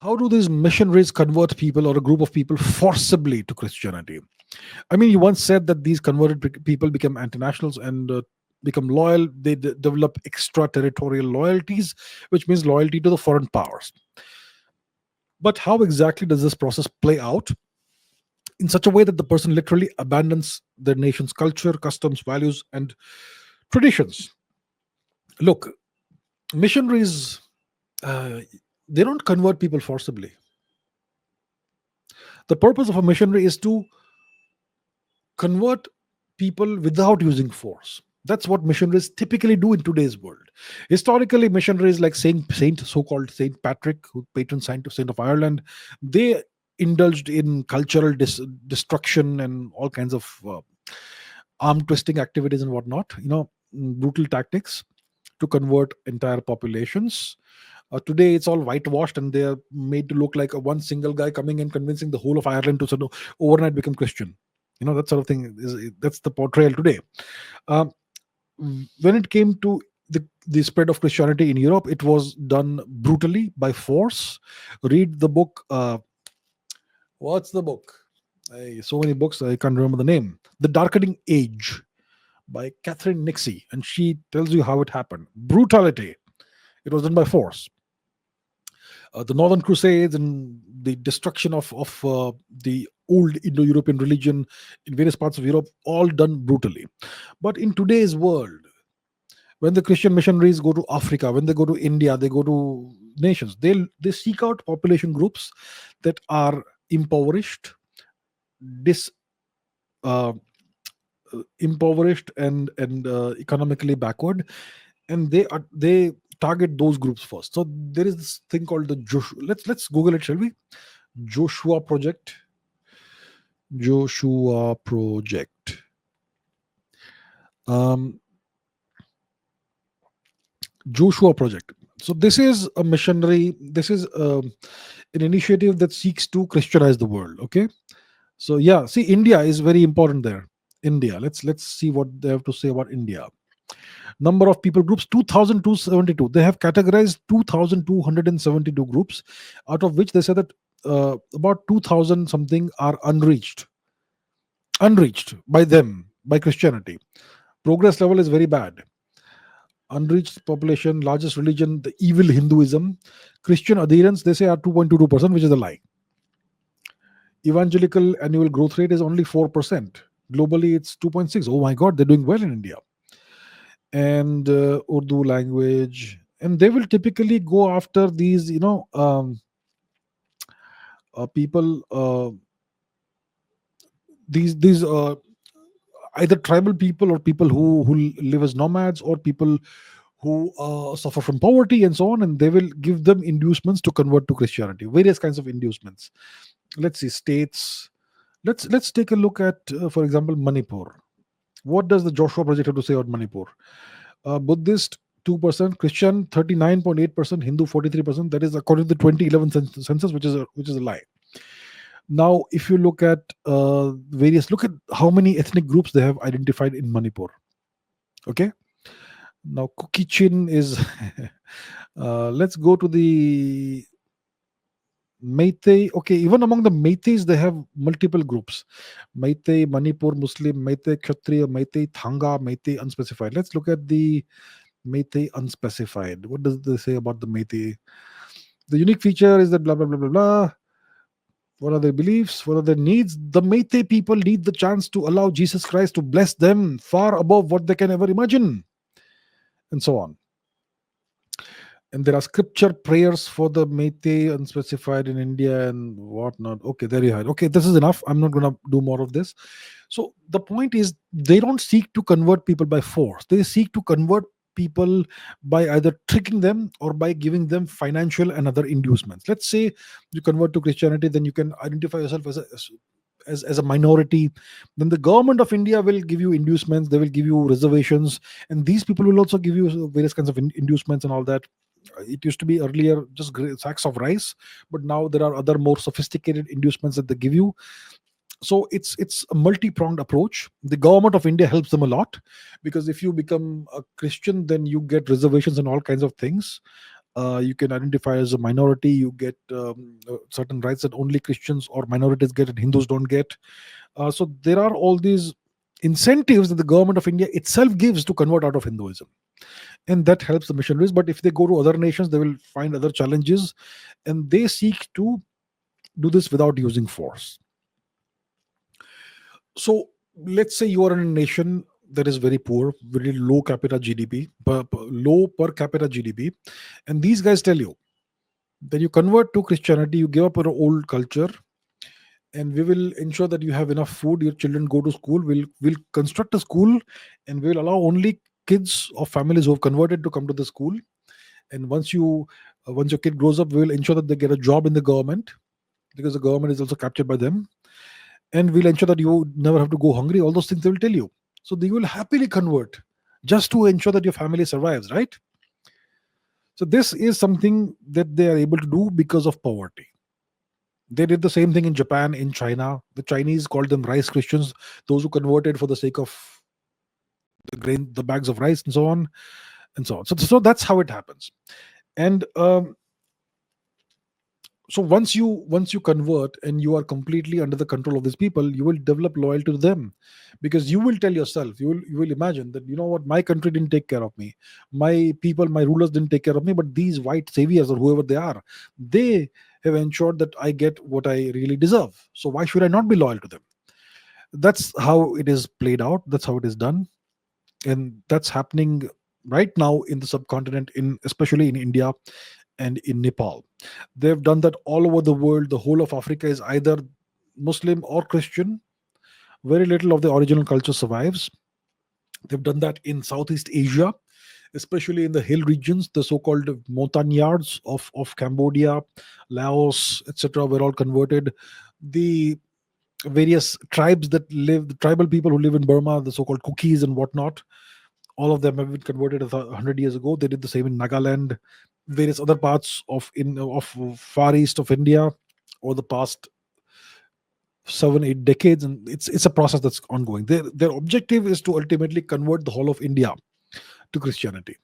How do these missionaries convert people or a group of people forcibly to Christianity? I mean, you once said that these converted people become anti-nationals and become loyal. They develop extraterritorial loyalties, which means loyalty to the foreign powers. But how exactly does this process play out in such a way that the person literally abandons their nation's culture, customs, values, and traditions? Look, missionaries, uh, they don't convert people forcibly. The purpose of a missionary is to convert people without using force. That's what missionaries typically do in today's world. Historically, missionaries like so-called Saint Patrick, who patron saint of Ireland, they indulged in cultural destruction and all kinds of arm twisting activities and whatnot. Brutal tactics to convert entire populations. Today, it's all whitewashed and they are made to look like a one single guy coming and convincing the whole of Ireland to sort of overnight become Christian. That sort of thing that's the portrayal today. Um, when it came to the spread of Christianity in Europe, it was done brutally by force. Read the book. What's the book? So many books, I can't remember the name. The Darkening Age by Catherine Nixie, and she tells you how it happened. Brutality. It was done by force. The Northern Crusades and the destruction of the old Indo-European religion in various parts of Europe, all done brutally. But in today's world, when the Christian missionaries go to Africa, when they go to India, they go to nations, they seek out population groups that are impoverished, dis uh, impoverished and economically backward, and they target those groups first. So there is this thing called the Joshua. Let's Google it, shall we? Joshua Project. Joshua Project. Um, Joshua Project. So this is a missionary. This is an initiative that seeks to Christianize the world. Okay. So yeah, see, India is very important there. India. Let's see what they have to say about India. Number of people groups 2272. They have categorized 2272 groups, out of which they say that about 2000 something are unreached by them, by Christianity. Progress level is very bad. Unreached population, largest religion, the evil Hinduism. Christian adherents, they say, are 2.22%, which is a lie. Evangelical annual growth rate is only 4%. Globally, it's 2.6. Oh my God, they're doing well in India. And Urdu language. And they will typically go after these, people, these either tribal people or people who live as nomads or people who suffer from poverty and so on, and they will give them inducements to convert to Christianity. Various kinds of inducements. Let's see states. Let's take a look at, for example, Manipur. What does the Joshua Project have to say about Manipur? Buddhist 2%, Christian 39.8%, Hindu 43%. That is according to the 2011 census, which is a lie. Now, if you look at look at how many ethnic groups they have identified in Manipur. Okay. Now, Kukichin is. Let's go to the Meitei. Okay, even among the Meiteis, they have multiple groups: Meitei, Manipur Muslim, Meitei Kshatriya, Meitei Thanga, Meitei unspecified. Let's look at the Meitei unspecified. What does they say about the Meitei? The unique feature is that blah blah blah blah blah. What are their beliefs? What are their needs? The Meitei people need the chance to allow Jesus Christ to bless them far above what they can ever imagine, and so on. And there are scripture prayers for the Meitei unspecified in India and whatnot. Okay, there you have it. Okay, this is enough. I'm not going to do more of this. So the point is, they don't seek to convert people by force. They seek to convert people by either tricking them or by giving them financial and other inducements. Let's say you convert to Christianity, then you can identify yourself as a minority. Then the government of India will give you inducements. They will give you reservations, and these people will also give you various kinds of inducements and all that. It used to be earlier just sacks of rice, but now there are other more sophisticated inducements that they give you. So it's a multi-pronged approach. The government of India helps them a lot, because if you become a Christian, then you get reservations and all kinds of things. You can identify as a minority. You get certain rights that only Christians or minorities get and Hindus don't get. So there are all these incentives that the government of India itself gives to convert out of Hinduism, and that helps the missionaries. But if they go to other nations, they will find other challenges, and they seek to do this without using force. So let's say you are in a nation that is very poor, very low capita GDP, low per capita GDP, and these guys tell you that you convert to Christianity, you give up your old culture, and we will ensure that you have enough food. Your children go to school. We'll construct a school, and we'll allow only kids of families who have converted to come to the school. And once your kid grows up, we will ensure that they get a job in the government, because the government is also captured by them, and we'll ensure that you never have to go hungry. All those things they will tell you. So they will happily convert just to ensure that your family survives, right? So this is something that they are able to do because of poverty. They did the same thing in Japan, in China. The Chinese called them rice Christians, those who converted for the sake of the grain, the bags of rice, and so on and so on. So that's how it happens. And so once you convert and you are completely under the control of these people, you will develop loyalty to them, because you will tell yourself, you will imagine that, you know what, my country didn't take care of me, my people, my rulers didn't take care of me, but these white saviors or whoever they are, they have ensured that I get what I really deserve. So why should I not be loyal to them? That's how it is played out, that's how it is done. And that's happening right now in the subcontinent, in especially in India and in Nepal. They've done that all over the world. The whole of Africa is either Muslim or Christian. Very little of the original culture survives. They've done that in Southeast Asia, especially in the hill regions. The so-called montagnards of Cambodia, Laos, etc., were all converted. The various tribes that live, the tribal people who live in Burma, the so-called Kukis and whatnot, all of them have been converted 100 years ago. They did the same in Nagaland, various other parts of far east of India over the past 7 8 decades, and it's a process that's ongoing. Their objective is to ultimately convert the whole of India to Christianity.